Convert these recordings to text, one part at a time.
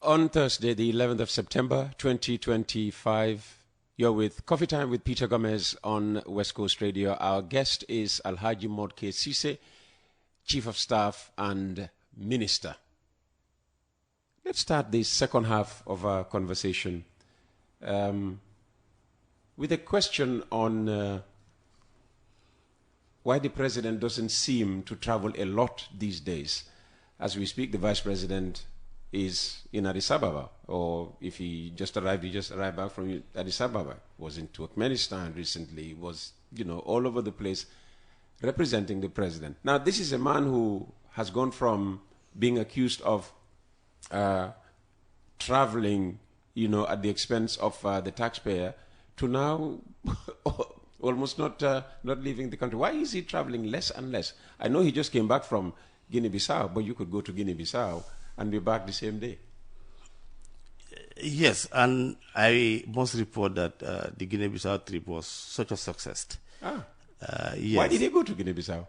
On Thursday, the 11th of September, 2025, you're with Coffee Time with Peter Gomez on West Coast Radio. Our guest is Alhaji Modke Sise, Chief of Staff and Minister. Let's start the second half of our conversation with a question on why the President doesn't seem to travel a lot these days. As we speak, the Vice President is in Addis Ababa, or if he just arrived back from Addis Ababa. Was in Turkmenistan recently, was, all over the place representing the President. Now, this is a man who has gone from being accused of traveling, at the expense of the taxpayer, to now almost not leaving the country. Why is he traveling less and less? I know he just came back from Guinea-Bissau, but you could go to Guinea-Bissau and be back the same day. Yes, and I must report that the Guinea-Bissau trip was such a success. Yes. Why did he go to Guinea-Bissau?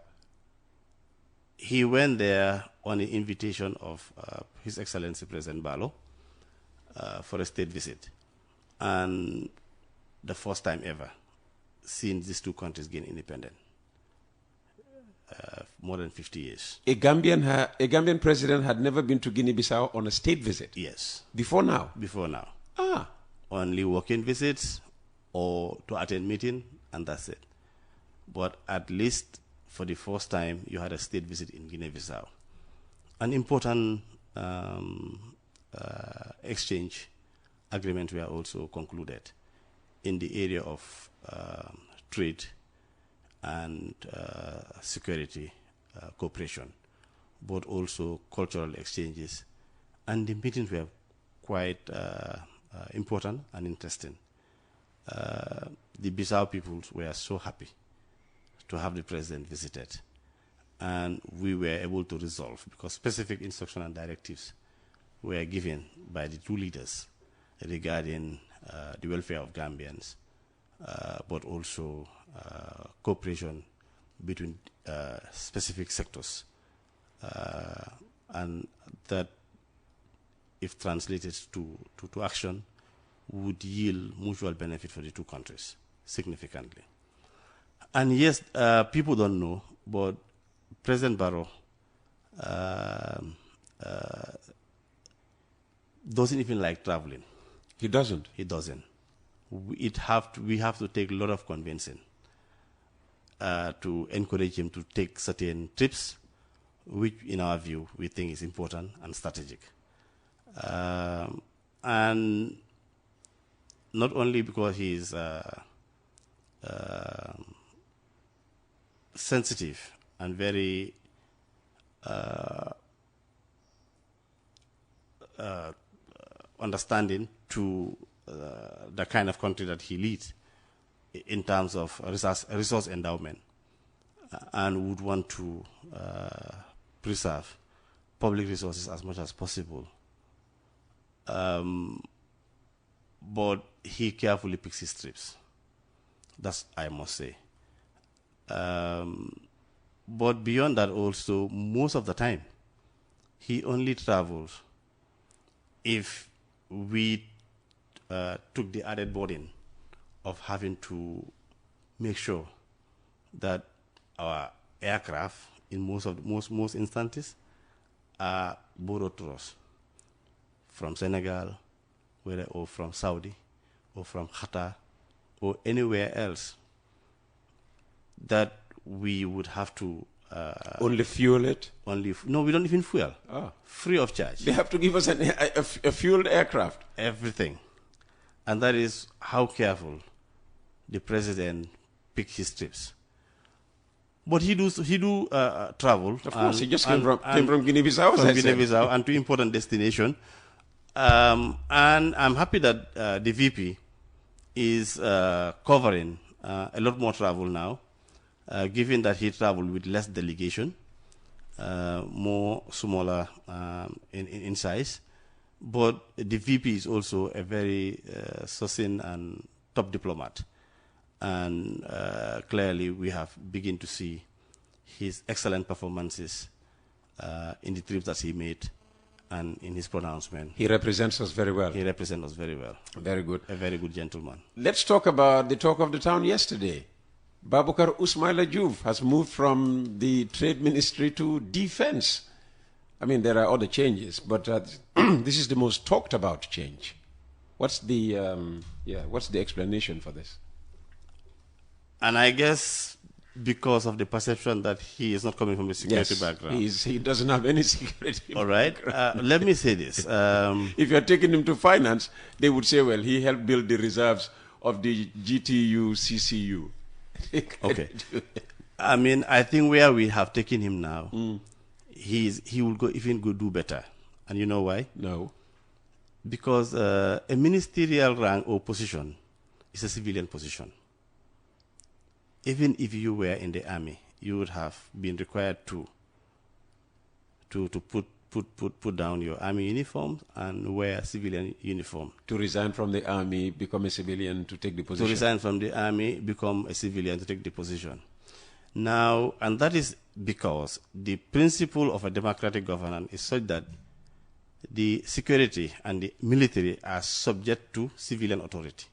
He went there on the invitation of His Excellency President Barrow for a state visit. And the first time ever since these two countries gained independence. More than 50 years. A Gambian president had never been to Guinea-Bissau on a state visit? Yes. Before now? Before now. Ah. Only working visits or to attend meeting, and that's it. But at least for the first time, you had a state visit in Guinea-Bissau. An important exchange agreement were also concluded in the area of trade and security cooperation, but also cultural exchanges. And the meetings were quite important and interesting. The Bissau people were so happy to have the president visited. And we were able to resolve, because specific instructions and directives were given by the two leaders regarding the welfare of Gambians, but also cooperation between specific sectors, and that, if translated to action, would yield mutual benefit for the two countries significantly. And yes, people don't know, but President Barrow doesn't even like traveling. He doesn't? He doesn't. We have to take a lot of convincing to encourage him to take certain trips, which in our view we think is important and strategic. And not only because he is sensitive and very understanding to the kind of country that he leads in terms of resource endowment, and would want to preserve public resources as much as possible. But he carefully picks his trips. That's, I must say. But beyond that also, most of the time, he only travels if we took the added burden of having to make sure that our aircraft, in most instances, are borrowed to us from Senegal, or from Saudi, or from Qatar, or anywhere else, that we would have to only fuel it? No, we don't even fuel. Ah. Free of charge. They have to give us a fueled aircraft. Everything. And that is how careful the president picks his trips. But he do travel. Of course, he just came from Guinea-Bissau. From Guinea-Bissau and to important destination. And I'm happy that the VP is covering a lot more travel now, given that he traveled with less delegation, more smaller in size. But the VP is also a very succinct and top diplomat. And clearly we have begun to see his excellent performances in the trips that he made, and in his pronouncement. He represents us very well. He represents us very well. Very good. A very good gentleman. Let's talk about the talk of the town yesterday. Babukar Usmaila Juve has moved from the Trade Ministry to Defense. I mean, there are other changes, but this is the most talked about change. What's the explanation for this? And I guess because of the perception that he is not coming from a security background. He doesn't have any security All right. Let me say this. If you're taking him to finance, they would say, well, he helped build the reserves of the GTU, CCU. Okay. I mean, I think where we have taken him now, he will even go do better. And you know why? No. Because a ministerial rank or position is a civilian position. Even if you were in the army, you would have been required to put down your army uniform and wear a civilian uniform. To resign from the army, become a civilian to take the position. To resign from the army, become a civilian to take the position. Now, and that is because the principle of a democratic governance is such that the security and the military are subject to civilian authority.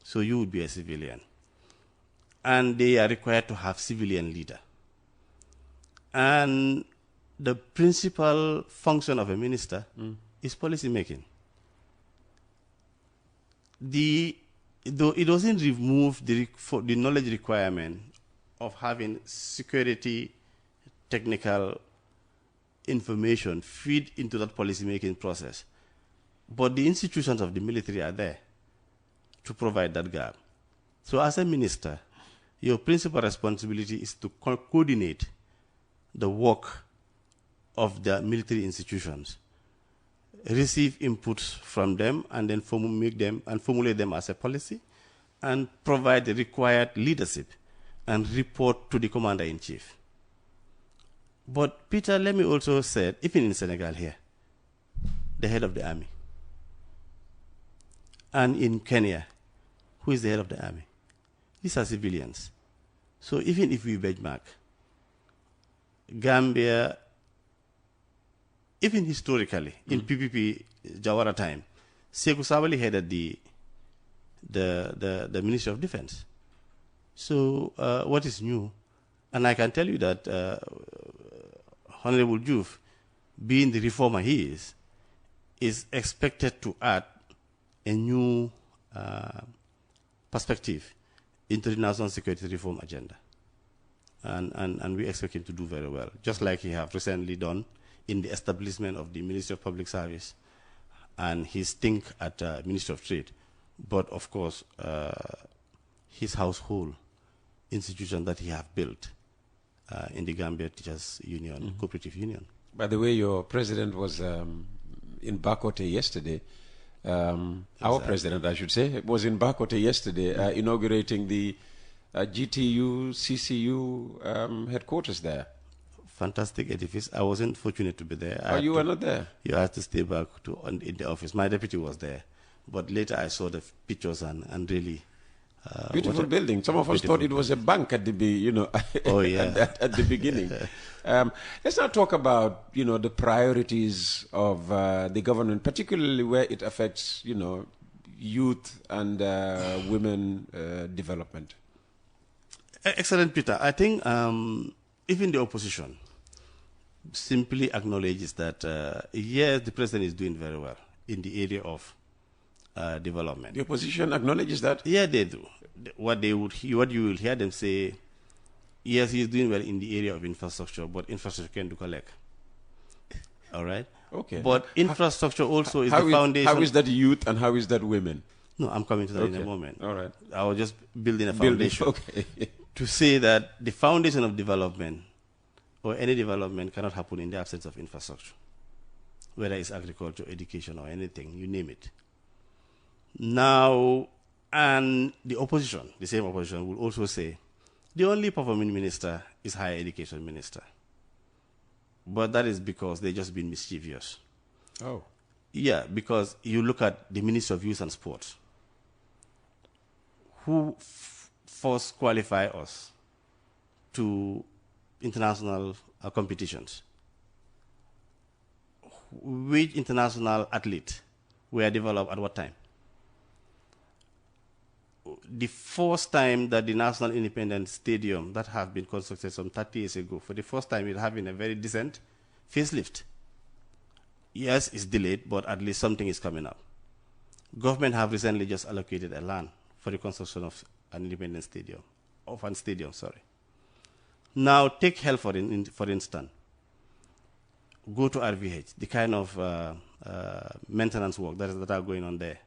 So you would be a civilian. And they are required to have civilian leader. And the principal function of a minister is policy making. Though it doesn't remove the knowledge requirement of having security technical information feed into that policy making process, but the institutions of the military are there to provide that gap. So as a minister, your principal responsibility is to coordinate the work of the military institutions, receive inputs from them, and then formulate them as a policy, and provide the required leadership and report to the commander-in-chief. But Peter, let me also say, even in Senegal here, the head of the army, and in Kenya, who is the head of the army? These are civilians. So even if we benchmark, Gambia, even historically, in PPP Jawara time, Sekou Sabali headed the Ministry of Defense. So what is new? And I can tell you that Honorable Juve, being the reformer he is expected to add a new perspective into the national security reform agenda. And we expect him to do very well, just like he have recently done in the establishment of the Ministry of Public Service and his stint at Ministry of Trade. But of course, his household institution that he have built in the Gambia Teachers Union, Cooperative Union. By the way, your president was in Bakote yesterday. Our president, I should say, was in Bakote yesterday, inaugurating the GTU, CCU headquarters there. Fantastic edifice. I wasn't fortunate to be there. Oh, you were not there? You had to stay back in the office. My deputy was there. But later I saw the pictures and really... beautiful building. Some of us thought it was a bank at the oh, yeah. at the beginning. Let's now talk about, the priorities of the government, particularly where it affects, youth and women development. Excellent, Peter. I think even the opposition simply acknowledges that, yes, the president is doing very well in the area of development. The opposition acknowledges that? Yeah, they do. What you will hear them say, yes, he is doing well in the area of infrastructure, but infrastructure can do collect. All right? Okay. But infrastructure also is the foundation. How is that youth and how is that women? No, I'm coming to that in a moment. All right. I was just building a foundation. Okay. To say that the foundation of development or any development cannot happen in the absence of infrastructure, whether it's agriculture, education, or anything, you name it. Now, and the opposition, the same opposition, will also say, the only performing minister is higher education minister. But that is because they've just been mischievous. Oh. Yeah, because you look at the Minister of Youth and Sports, who first qualify us to international competitions, which international athlete were developed at what time? The first time that the National Independence Stadium that have been constructed some 30 years ago, for the first time it having a very decent facelift. Yes, it's delayed, but at least something is coming up. Government have recently just allocated a land for the construction of an independent stadium, Now take health for instance. Go to RVH, the kind of maintenance work that are going on there.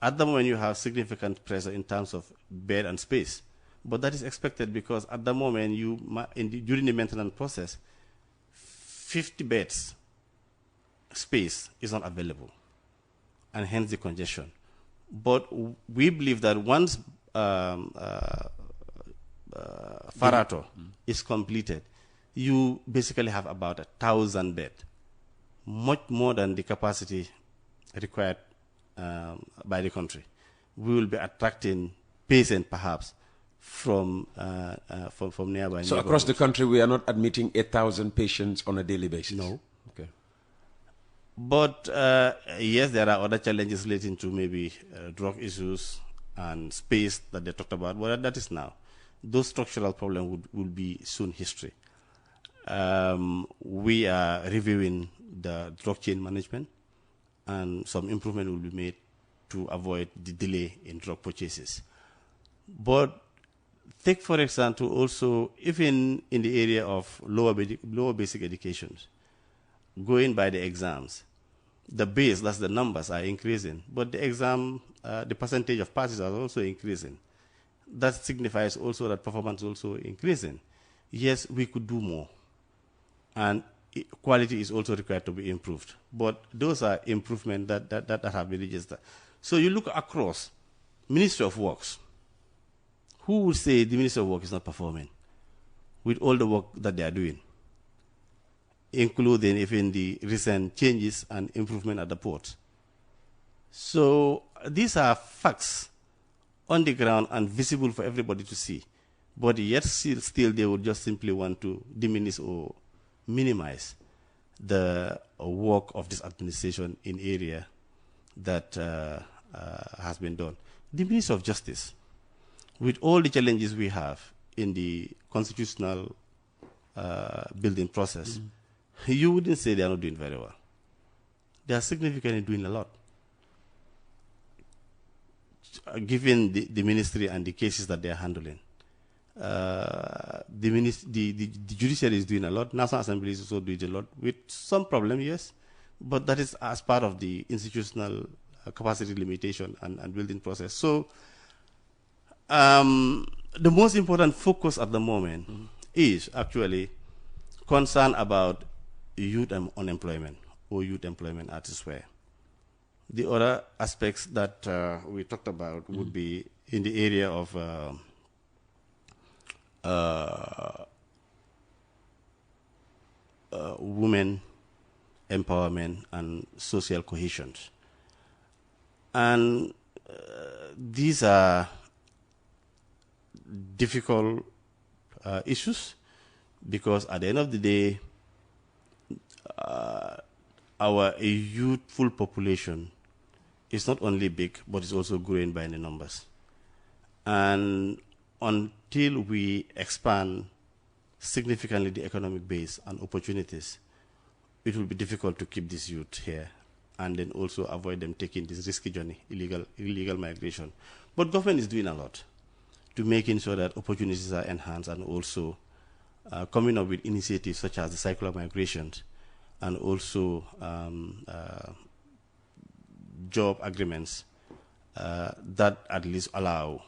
At the moment, you have significant pressure in terms of bed and space, but that is expected because at the moment, during the maintenance process, 50 beds space is not available, and hence the congestion. But we believe that once Farato is completed, you basically have about 1,000 beds, much more than the capacity required by the country. We will be attracting patients perhaps from nearby. So across the country, we are not admitting 8,000 patients on a daily basis? No. Okay. But yes, there are other challenges relating to maybe drug issues and space that they talked about, but that is now. Those structural problems will be soon history. We are reviewing the drug chain management, and some improvement will be made to avoid the delay in drug purchases. But take, for example, also, even in the area of lower basic education, going by the exams, the base, that's the numbers, are increasing, but the exam, the percentage of passes are also increasing. That signifies also that performance is also increasing. Yes, we could do more, and quality is also required to be improved. But those are improvements that have been registered. So you look across Ministry of Works. Who would say the Ministry of Work is not performing with all the work that they are doing, including even the recent changes and improvement at the port? So these are facts on the ground and visible for everybody to see. But yet still they would just simply want to diminish or minimize the work of this administration in area that has been done. The Ministry of Justice, with all the challenges we have in the constitutional building process, you wouldn't say they are not doing very well. They are significantly doing a lot. Given the ministry and the cases that they are handling. The judiciary is doing a lot. National Assembly is also doing a lot with some problem, yes, but that is as part of the institutional capacity limitation and building process. So the most important focus at the moment is actually concern about youth unemployment or youth employment at its way. The other aspects that we talked about would be in the area of women empowerment and social cohesion. And these are difficult issues because at the end of the day, our youthful population is not only big, but it's also growing by the numbers. And until we expand significantly the economic base and opportunities, it will be difficult to keep this youth here and then also avoid them taking this risky journey, illegal migration. But government is doing a lot to making sure that opportunities are enhanced and also coming up with initiatives such as the circular migration and also job agreements that at least allow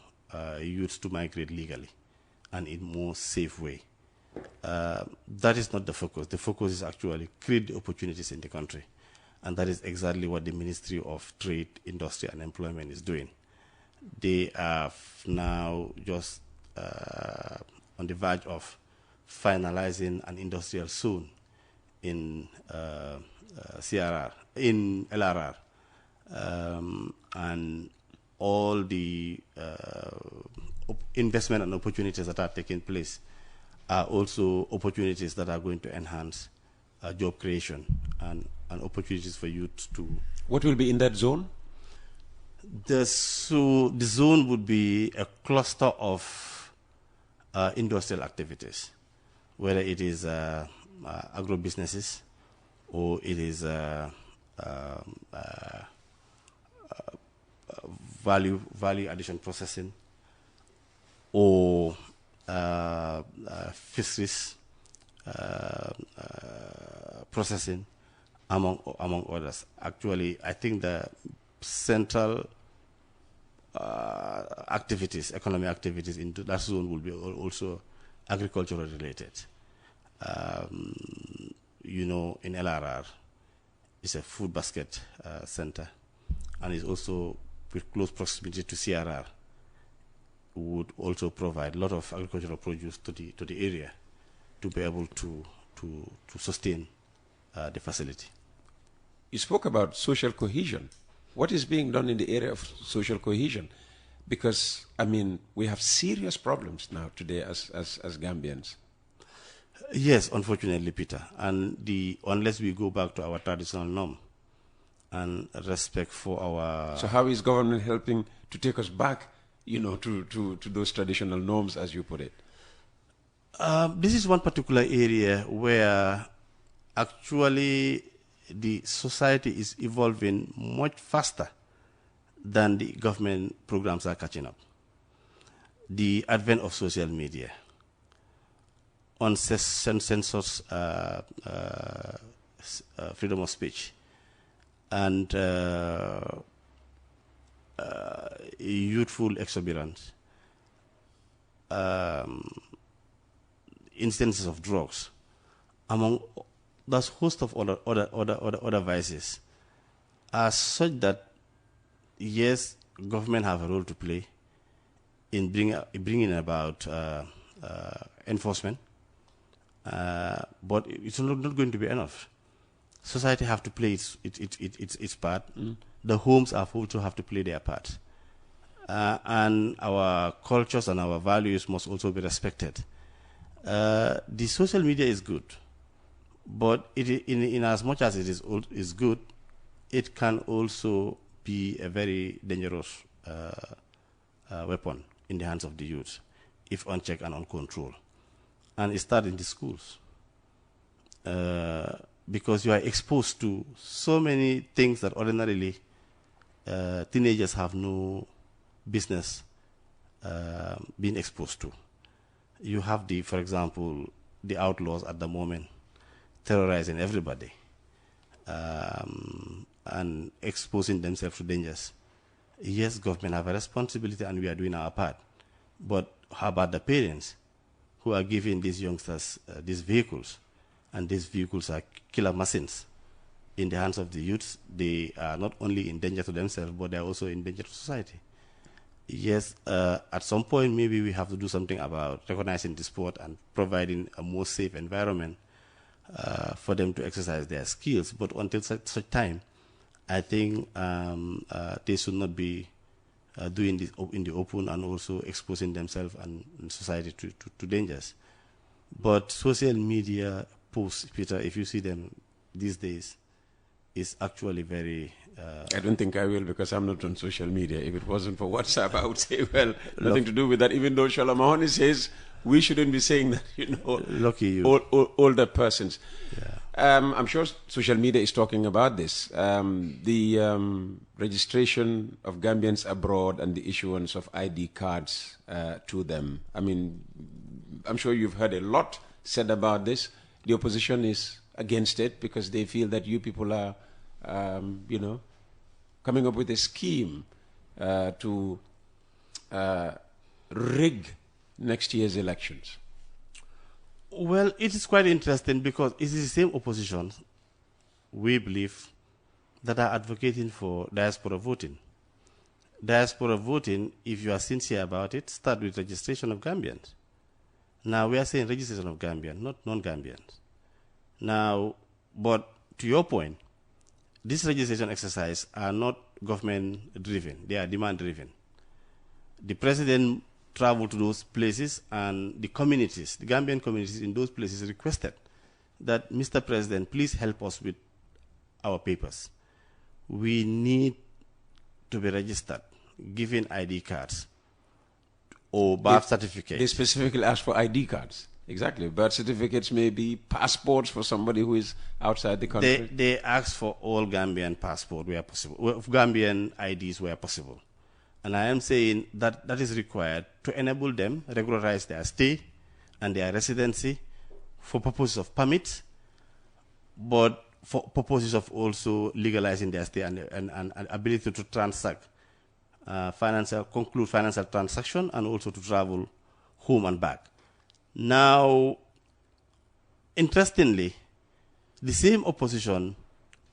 youths to migrate legally and in more safe way. That is not the focus. The focus is actually create the opportunities in the country. And that is exactly what the Ministry of Trade, Industry and Employment is doing. They are now just on the verge of finalizing an industrial zone in CRR, in LRR. And all the investment and opportunities that are taking place are also opportunities that are going to enhance job creation and and opportunities for youth to. What will be in that zone? The zone would be a cluster of industrial activities, whether it is agro businesses or it is value addition processing or fisheries processing, among others. Actually, I think the central economic activities into that zone will be also agricultural related. In LRR, it's a food basket center, and it's also with close proximity to CRR, would also provide a lot of agricultural produce to the area to be able to sustain the facility. You spoke about social cohesion. What is being done in the area of social cohesion? Because, we have serious problems now today as Gambians. Yes, unfortunately, Peter. And unless we go back to our traditional norm and respect for our... So how is government helping to take us back, to those traditional norms, as you put it? This is one particular area where actually the society is evolving much faster than the government programs are catching up. The advent of social media, uncensored freedom of speech, and youthful exuberance, instances of drugs, among that host of other vices, are such that yes, government have a role to play in bringing about enforcement, but it's not going to be enough. Society have to play its part. The homes also have to play their part, and our cultures and our values must also be respected. The social media is good, but in as much as it is good, it can also be a very dangerous weapon in the hands of the youth if unchecked and uncontrolled. And it starts in the schools, because you are exposed to so many things that ordinarily teenagers have no business being exposed to. You have for example, the outlaws at the moment terrorizing everybody and exposing themselves to dangers. Yes, government have a responsibility and we are doing our part. But how about the parents who are giving these youngsters these vehicles? And these vehicles are killer machines in the hands of the youths. They are not only in danger to themselves, but they are also in danger to society. Yes, at some point maybe we have to do something about recognizing the sport and providing a more safe environment for them to exercise their skills. But until such time, I think they should not be doing this in the open and also exposing themselves and society to dangers. But social media posts, Peter, if you see them these days, is actually very... I don't think I will, because I'm not on social media. If it wasn't for WhatsApp, I would say, well, nothing to do with that, even though Shala Mahoney says we shouldn't be saying that, Lucky you. Older persons. Yeah. I'm sure social media is talking about this. The registration of Gambians abroad and the issuance of ID cards to them. I'm sure you've heard a lot said about this. The opposition is against it because they feel that you people are, coming up with a scheme to rig next year's elections. Well, it is quite interesting because it is the same opposition, we believe, that are advocating for diaspora voting. Diaspora voting, if you are sincere about it, start with registration of Gambians. Now, we are saying registration of Gambians, not non-Gambians. Now, but to your point, this registration exercise are not government-driven. They are demand-driven. The president traveled to those places, and the communities, the Gambian communities in those places requested that, Mr. President, please help us with our papers, we need to be registered, given ID cards or birth certificates. They specifically ask for ID cards. Exactly. Birth certificates may be passports for somebody who is outside the country. They ask for all Gambian passport where possible, Gambian IDs where possible. And I am saying that that is required to enable them regularize their stay and their residency for purposes of permits, but for purposes of also legalizing their stay and ability to transact conclude financial transaction and also to travel home and back. Now, interestingly, the same opposition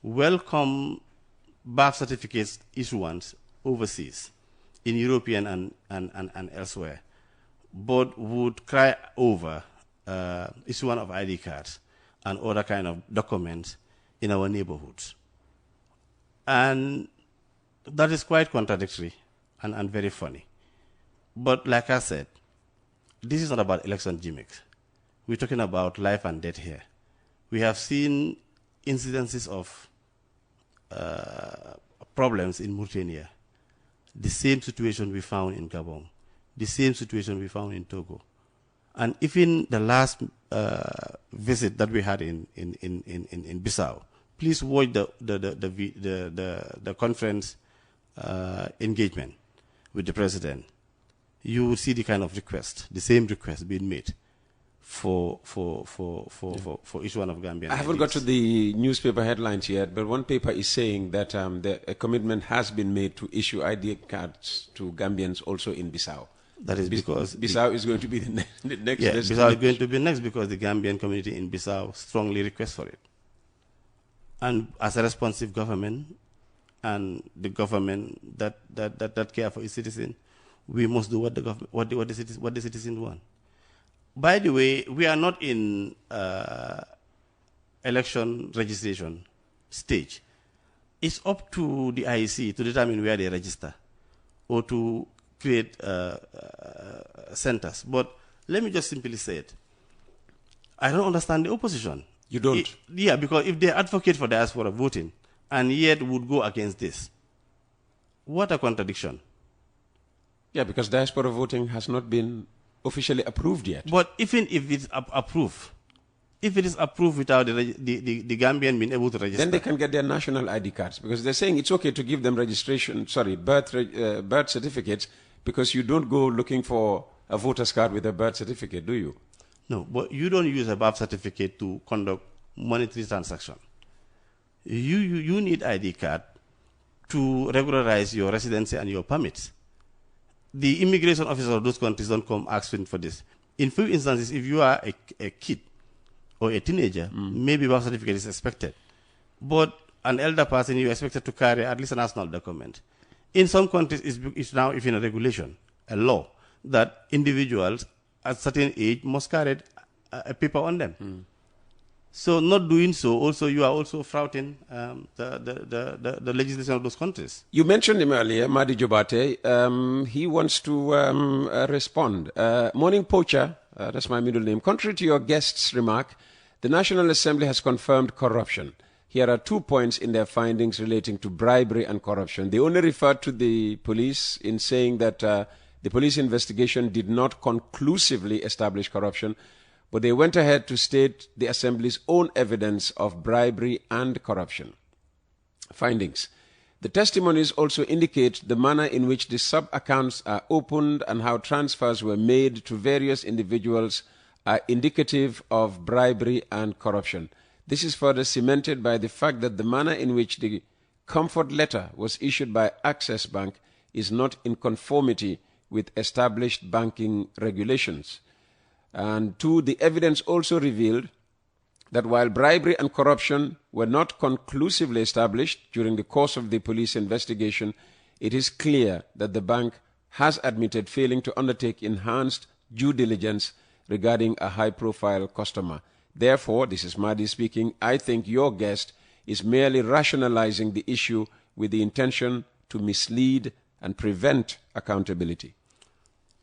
welcome birth certificates issuance overseas in European and elsewhere, but would cry over issuance of ID cards and other kind of documents in our neighborhoods. And that is quite contradictory and very funny. But like I said, this is not about election gimmicks. We're talking about life and death here. We have seen incidences of problems in Mauritania. The same situation we found in Gabon. The same situation we found in Togo. And even the last visit that we had in Bissau, please watch the conference engagement with the president. You will see the kind of request, the same request being made for each one of Gambian. I haven't got to the newspaper headlines yet, but one paper is saying that a commitment has been made to issue ID cards to Gambians also in Bissau. That is because Bissau is going to be the next. Yeah, Bissau is going to be next because the Gambian community in Bissau strongly requests for it. And as a responsive government, and the government that care for its citizens, we must do what the citizens want. By the way, we are not in election registration stage. It's up to the IEC to determine where they register or to create centers. But let me just simply say it. I don't understand the opposition. You don't? Yeah, because if they advocate for diaspora voting and yet would go against this, what a contradiction. Yeah, because diaspora voting has not been officially approved yet. But even if it's approved, if it is approved without the Gambian being able to register, then they can get their national ID cards, because they're saying it's okay to give them birth certificates, because you don't go looking for a voter's card with a birth certificate, do you? No, but you don't use a birth certificate to conduct monetary transaction. You need ID card to regularize your residency and your permits. The immigration officers of those countries don't come asking for this. In few instances, if you are a kid or a teenager, maybe birth certificate is expected. But an elder person, you're expected to carry at least a national document. In some countries, it's now even a regulation, a law, that individuals at a certain age must carry a paper on them. So not doing so, also you are also flouting the legislation of those countries. You mentioned him earlier, Madi Jobate. He wants to respond. Morning Poacher, that's my middle name. Contrary to your guest's remark, the National Assembly has confirmed corruption. Here are 2 points in their findings relating to bribery and corruption. They only referred to the police in saying that the police investigation did not conclusively establish corruption, but they went ahead to state the Assembly's own evidence of bribery and corruption. Findings. The testimonies also indicate the manner in which the sub-accounts are opened and how transfers were made to various individuals are indicative of bribery and corruption. This is further cemented by the fact that the manner in which the comfort letter was issued by Access Bank is not in conformity with established banking regulations. And 2, the evidence also revealed that while bribery and corruption were not conclusively established during the course of the police investigation, it is clear that the bank has admitted failing to undertake enhanced due diligence regarding a high-profile customer. Therefore, this is Mahdi speaking, I think your guest is merely rationalizing the issue with the intention to mislead and prevent accountability.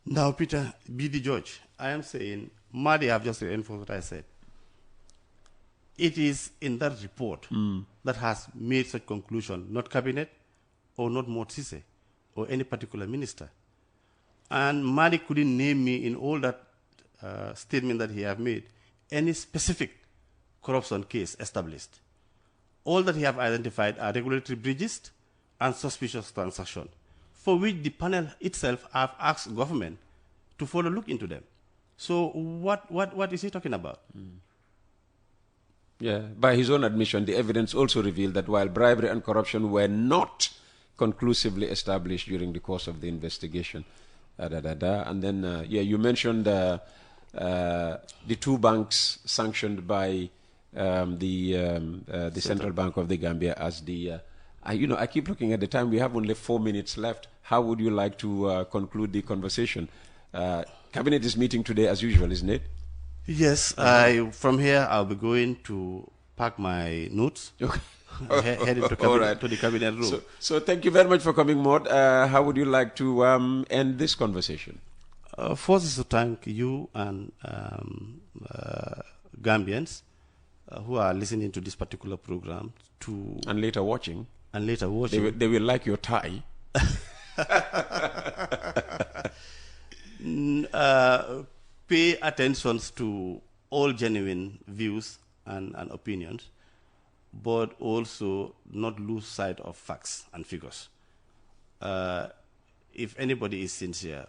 Now, Peter, B.D. George, I am saying, Mahdi have just reinforced what I said. It is in that report that has made such conclusion, not cabinet or not Sise or any particular minister. And Malik couldn't name me in all that statement that he have made any specific corruption case established. All that he have identified are regulatory breaches and suspicious transactions, for which the panel itself have asked government to follow look into them. So what is he talking about? Yeah, by his own admission, the evidence also revealed that while bribery and corruption were not conclusively established during the course of the investigation, and then, you mentioned the two banks sanctioned by the Central Bank of the Gambia as the, I keep looking at the time. We have only 4 minutes left. How would you like to conclude the conversation? Cabinet is meeting today as usual, isn't it? Yes, from here I'll be going to pack my notes, heading to the cabinet room. So thank you very much for coming, Maud. How would you like to end this conversation? First is to thank you and Gambians who are listening to this particular program. And later watching. They will like your tie. Pay attention to all genuine views and opinions, but also not lose sight of facts and figures. If anybody is sincere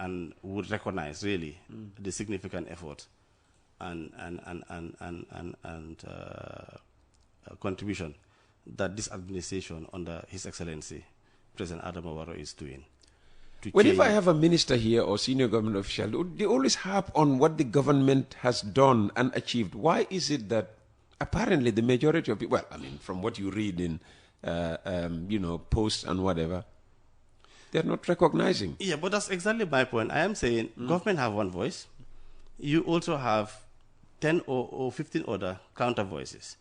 and would recognize really the significant effort and contribution that this administration under His Excellency President Adam Barrow is doing. Whenever I have a minister here or senior government official, they always harp on what the government has done and achieved. Why is it that apparently the majority of people, well, I mean, from what you read in, posts and whatever, they're not recognizing? Yeah, but that's exactly my point. I am saying government have one voice. You also have 10 or 15 other counter voices.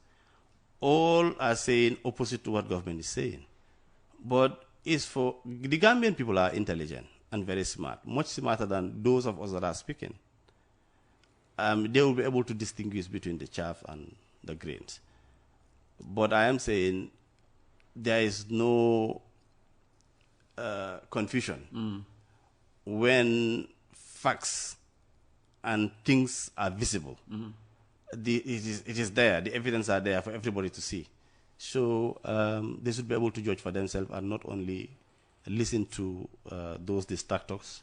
All are saying opposite to what government is saying. But the Gambian people are intelligent and very smart, much smarter than those of us that are speaking. They will be able to distinguish between the chaff and the grains. But I am saying there is no confusion when facts and things are visible. It is there. The evidence are there for everybody to see. So they should be able to judge for themselves and not only listen to those distractors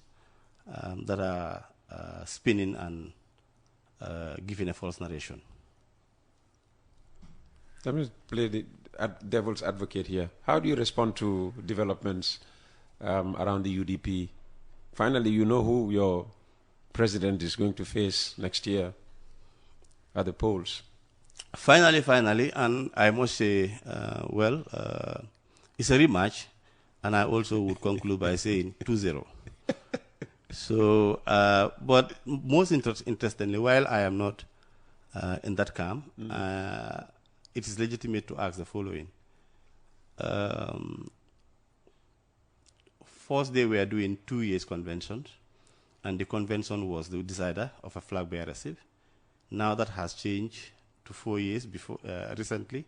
that are spinning and giving a false narration. Let me play the devil's advocate here. How do you respond to developments around the UDP? Finally, you know who your president is going to face next year at the polls. Finally, and I must say, it's a rematch, and I also would conclude by saying 2-0. So, but most interestingly, while I am not in that camp, it is legitimate to ask the following. First, they were doing 2 years conventions, and the convention was the decider of a flag bearership. Now that has changed to 4 years recently,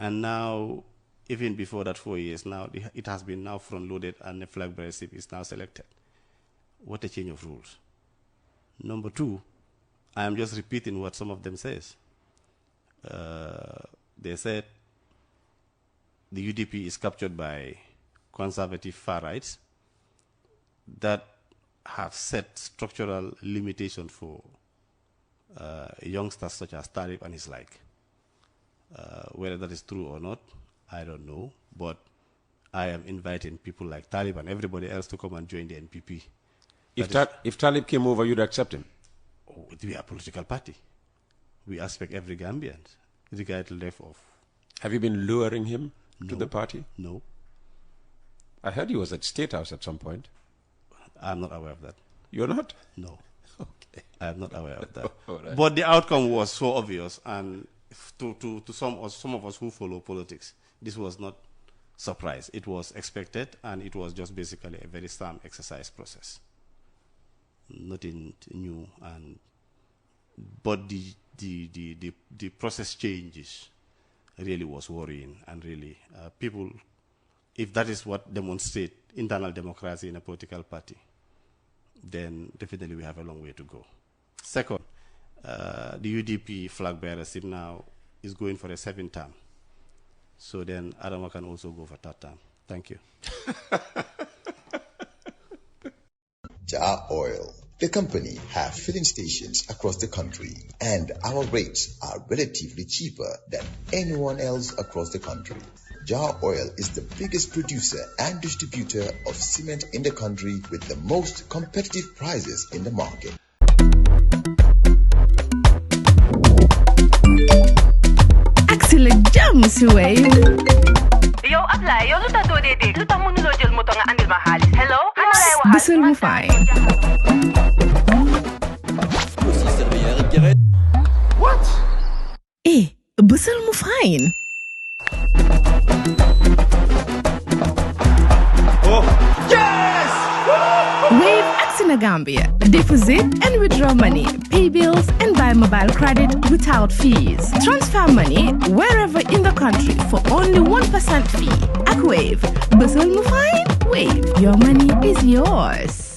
and now even before that 4 years, now it has been now front-loaded and the flag bearership is now selected. What a change of rules. Number 2, I am just repeating what some of them says. They said the UDP is captured by conservative far rights that have set structural limitations for youngsters such as Talib and his like. Whether that is true or not, I don't know, but I am inviting people like Talib and everybody else to come and join the NPP. If Talib came over, you'd accept him? Oh, we are a political party. We expect every Gambian, regardless of... Have you been luring him to the party? No. I heard he was at State House at some point. I'm not aware of that. You're not? No. Okay. I am not aware of that. Right. But the outcome was so obvious, and to some of us who follow politics, this was not surprise. It was expected, and it was just basically a very sound exercise process. Nothing new, but the process changes really was worrying. And really, people, if that is what demonstrates internal democracy in a political party, then definitely we have a long way to go. Second, the UDP flag bearership now is going for a 7th term. So then Adama can also go for 3rd term. Thank you. Jar Oil. The company have filling stations across the country, and our rates are relatively cheaper than anyone else across the country. Jar Oil is the biggest producer and distributor of cement in the country with the most competitive prices in the market. Excellent jam, Suway. Yo, apply. Yo, luta to dede. Luta mo nulo jel mo to nga andil mahalis. Hello? Bisul mo fine. What? Bisul mo fine. Oh, yes! Wave Axina Gambia. Deposit and withdraw money, pay bills, and buy mobile credit without fees. Transfer money wherever in the country for only 1% fee. At Wave. Bisul mo fine? Wave. Your money is yours.